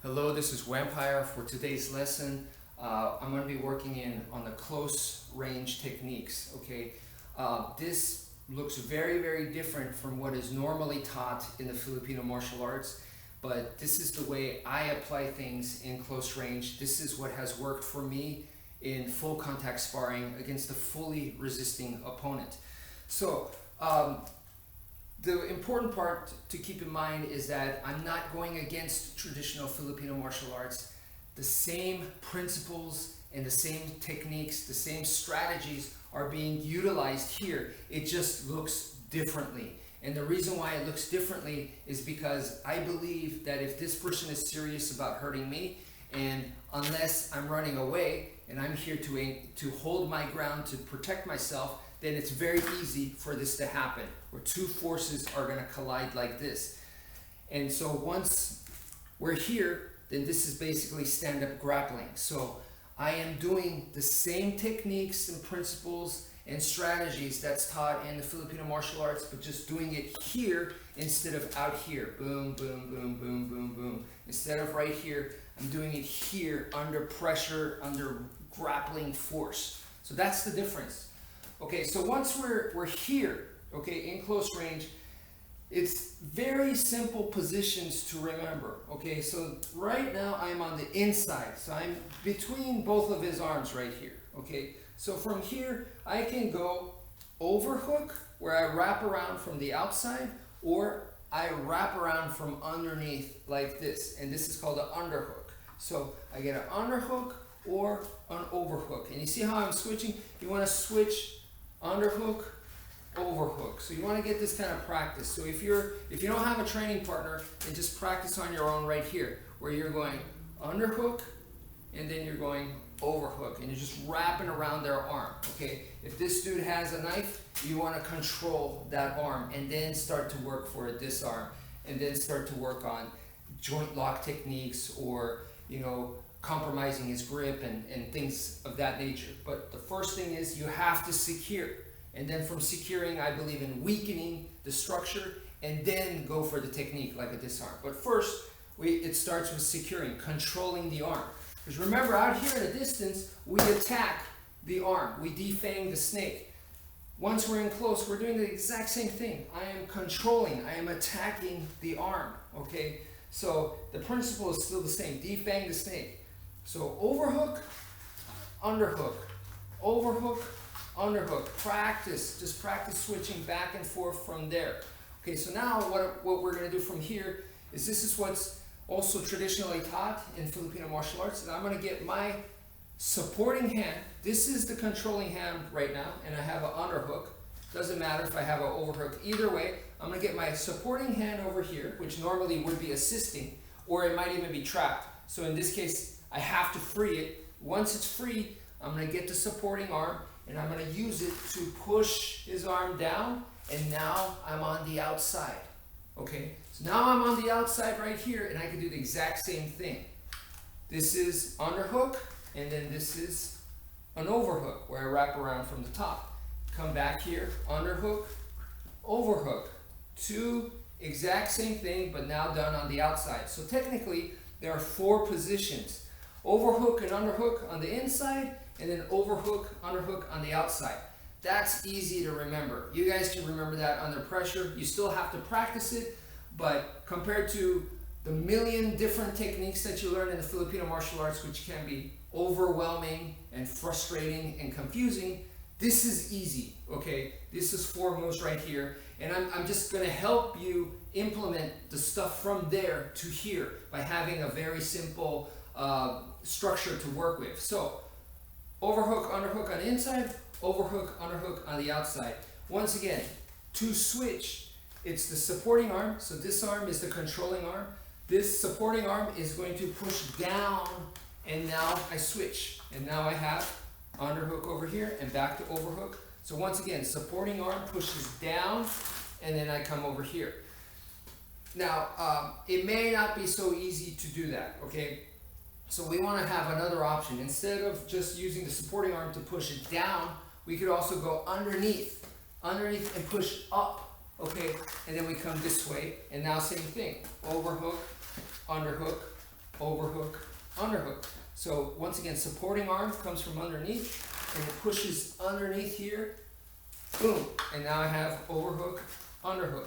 Hello, this is wmpyr. For today's lesson, I'm going to be working on the close range techniques. Okay, this looks very different from what is normally taught in the Filipino martial arts, but this is the way I apply things in close range. This is what has worked for me in full contact sparring against a fully resisting opponent. So the important part to keep in mind is that I'm not going against traditional Filipino martial arts. The same principles and the same techniques, the same strategies are being utilized here. It just looks differently. And the reason why it looks differently is because I believe that if this person is serious about hurting me, and unless I'm running away and I'm here to hold my ground to protect myself, then it's very easy for this to happen, where two forces are going to collide like this. And so once we're here, then this is basically stand-up grappling. So I am doing the same techniques and principles and strategies that's taught in the Filipino martial arts, but just doing it here instead of out here. Boom, boom, boom, boom, boom, boom. Instead of right here, I'm doing it here under pressure, under grappling force. So that's the difference. Okay, so once we're here, okay, in close range, it's very simple positions to remember. Okay, so right now I'm on the inside, so I'm between both of his arms right here. Okay, so from here I can go overhook, where I wrap around from the outside, or I wrap around from underneath like this, and this is called an underhook. So I get an underhook or an overhook, and you see how I'm switching? You want to switch underhook, overhook. So you want to get this kind of practice. So if you don't have a training partner, then just practice on your own right here, where you're going underhook and then you're going overhook, and you're just wrapping around their arm. Okay, if this dude has a knife, you want to control that arm and then start to work for a disarm, and then start to work on joint lock techniques, or compromising his grip and things of that nature. But the first thing is you have to secure, and then from securing, I believe in weakening the structure and then go for the technique like a disarm. But first it starts with securing, controlling the arm, because remember, out here at a distance we attack the arm, we defang the snake. Once we're in close, we're doing the exact same thing. I am controlling, I am attacking the arm. Okay, so the principle is still the same, defang the snake. So overhook, underhook, overhook, underhook. Practice, just practice switching back and forth from there. Okay, so now what we're going to do from here is, this is what's also traditionally taught in Filipino martial arts, and I'm going to get my supporting hand. This is the controlling hand right now, and I have an underhook. Doesn't matter if I have an overhook. Either way, I'm going to get my supporting hand over here, which normally would be assisting, or it might even be trapped. So in this case, I have to free it. Once it's free, I'm going to get the supporting arm, and I'm going to use it to push his arm down, and now I'm on the outside. Okay, so now I'm on the outside right here, and I can do the exact same thing. This is underhook, and then this is an overhook, where I wrap around from the top. Come back here, underhook, overhook. Two exact same thing, but now done on the outside. So technically, there are four positions. Overhook and underhook on the inside, and then overhook, underhook on the outside. That's easy to remember. You guys can remember that under pressure. You still have to practice it, but compared to the million different techniques that you learn in the Filipino martial arts, which can be overwhelming and frustrating and confusing, this is easy. Okay, this is four moves right here, and I'm just going to help you implement the stuff from there to here by having a very simple structure to work with. So overhook, underhook on the inside, overhook, underhook on the outside. Once again, to switch, it's the supporting arm. So this arm is the controlling arm. This supporting arm is going to push down, and now I switch, and now I have underhook over here and back to overhook. So once again, supporting arm pushes down, and then I come over here. Now, it may not be so easy to do that, okay? So we want to have another option. Instead of just using the supporting arm to push it down, we could also go underneath and push up, okay? And then we come this way, and now same thing, overhook, underhook, overhook, underhook. So once again, supporting arm comes from underneath and it pushes underneath here, boom. And now I have overhook, underhook,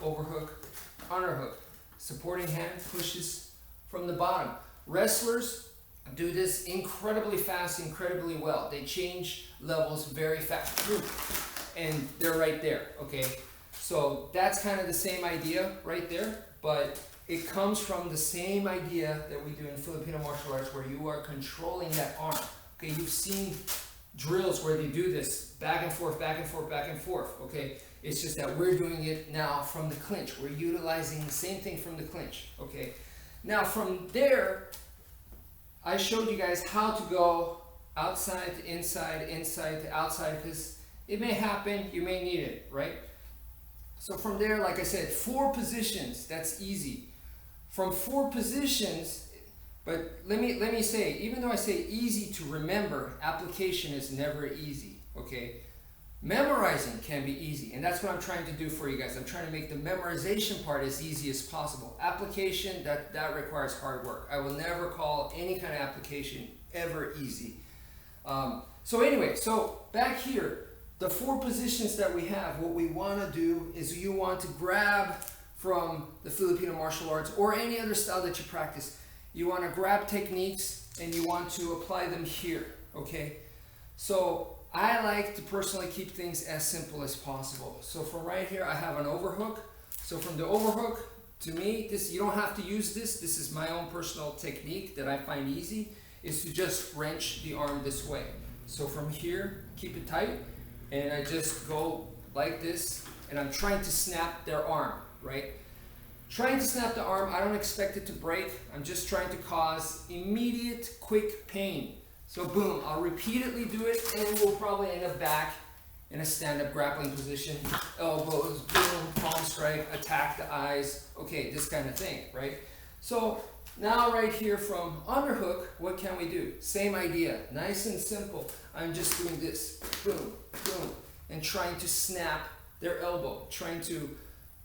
overhook, underhook. Supporting hand pushes from the bottom. Wrestlers do this incredibly fast, incredibly well. They change levels very fast. And they're right there, okay? So that's kind of the same idea right there, but it comes from the same idea that we do in Filipino martial arts where you are controlling that arm. Okay, you've seen drills where they do this back and forth, back and forth, back and forth, okay? It's just that we're doing it now from the clinch. We're utilizing the same thing from the clinch, okay? Now from there, I showed you guys how to go outside to inside, inside to outside, because it may happen, you may need it, right? So from there, like I said, 4 positions, that's easy. From 4 positions, but let me say, even though I say easy to remember, application is never easy, okay? Memorizing can be easy, and that's what I'm trying to do for you guys. I'm trying to make the memorization part as easy as possible. Application, that requires hard work. I will never call any kind of application ever easy. So anyway, so back here, the 4 positions that we have, what we want to do is you want to grab from the Filipino martial arts or any other style that you practice. You want to grab techniques and you want to apply them here, okay? So I like to personally keep things as simple as possible. So from right here, I have an overhook. So from the overhook, to me, you don't have to use this. This is my own personal technique that I find easy, is to just wrench the arm this way. So from here, keep it tight, and I just go like this, and I'm trying to snap their arm, right? Trying to snap the arm, I don't expect it to break. I'm just trying to cause immediate, quick pain. So boom, I'll repeatedly do it, and we'll probably end up back in a stand-up grappling position. Elbows, boom, palm strike, attack the eyes. Okay, this kind of thing, right? So now right here from underhook, what can we do? Same idea, nice and simple. I'm just doing this, boom, boom, and trying to snap their elbow, trying to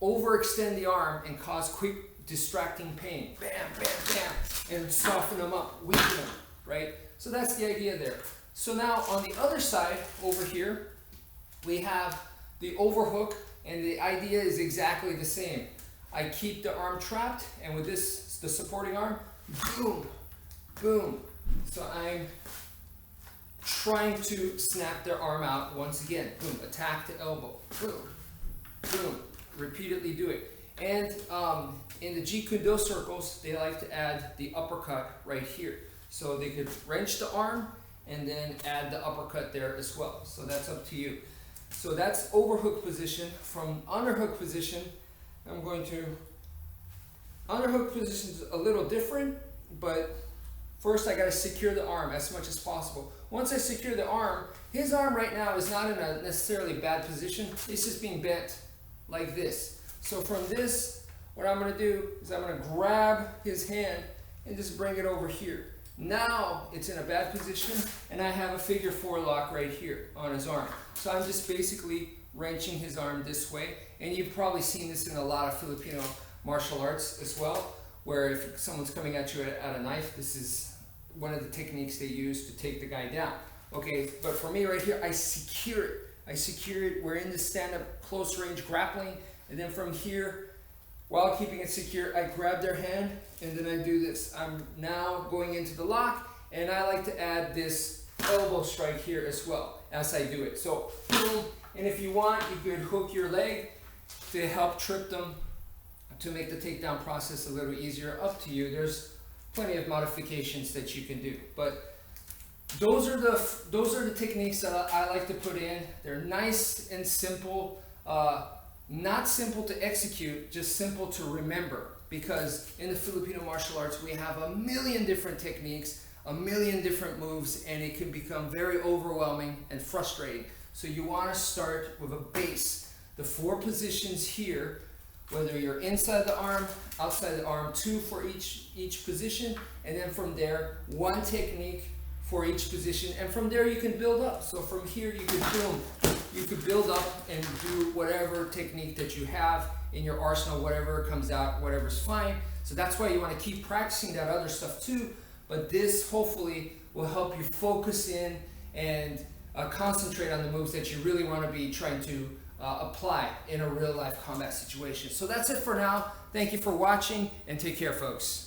overextend the arm and cause quick distracting pain. Bam, bam, bam, and soften them up, weaken them, right? So that's the idea there. So now on the other side over here, we have the overhook, and the idea is exactly the same. I keep the arm trapped, and with this, the supporting arm, boom, boom. So I'm trying to snap their arm out once again. Boom, attack the elbow, boom, boom. Repeatedly do it. And in the Jeet Kune Do circles, they like to add the uppercut right here. So they could wrench the arm and then add the uppercut there as well. So that's up to you. So that's overhook position. From underhook position, I'm going to, underhook position is a little different, but first I got to secure the arm as much as possible. Once I secure the arm, his arm right now is not in a necessarily bad position. It's just being bent like this. So from this, what I'm going to do is I'm going to grab his hand and just bring it over here. Now it's in a bad position, and I have a figure 4 lock right here on his arm. So I'm just basically wrenching his arm this way, and you've probably seen this in a lot of Filipino martial arts as well, where if someone's coming at you at a knife, this is one of the techniques they use to take the guy down. Okay, but for me right here, I secure it. I secure it. We're in the stand-up close range grappling, and then from here, while keeping it secure, I grab their hand, and then I do this. I'm now going into the lock, and I like to add this elbow strike here as well as I do it. So, boom, and if you want, you could hook your leg to help trip them, to make the takedown process a little easier. Up to you. There's plenty of modifications that you can do, but those are the techniques that I like to put in. They're nice and simple. Not simple to execute, just simple to remember, because in the Filipino martial arts we have a million different techniques, a million different moves, and it can become very overwhelming and frustrating. So you want to start with a base. The 4 positions here, whether you're inside the arm, outside the arm, 2 for each position, and then from there 1 technique for each position, and from there you can build up. So from here you can boom, you could build up and do whatever technique that you have in your arsenal, whatever comes out, whatever's fine. So that's why you want to keep practicing that other stuff too. But this hopefully will help you focus in and concentrate on the moves that you really want to be trying to apply in a real life combat situation. So that's it for now. Thank you for watching, and take care, folks.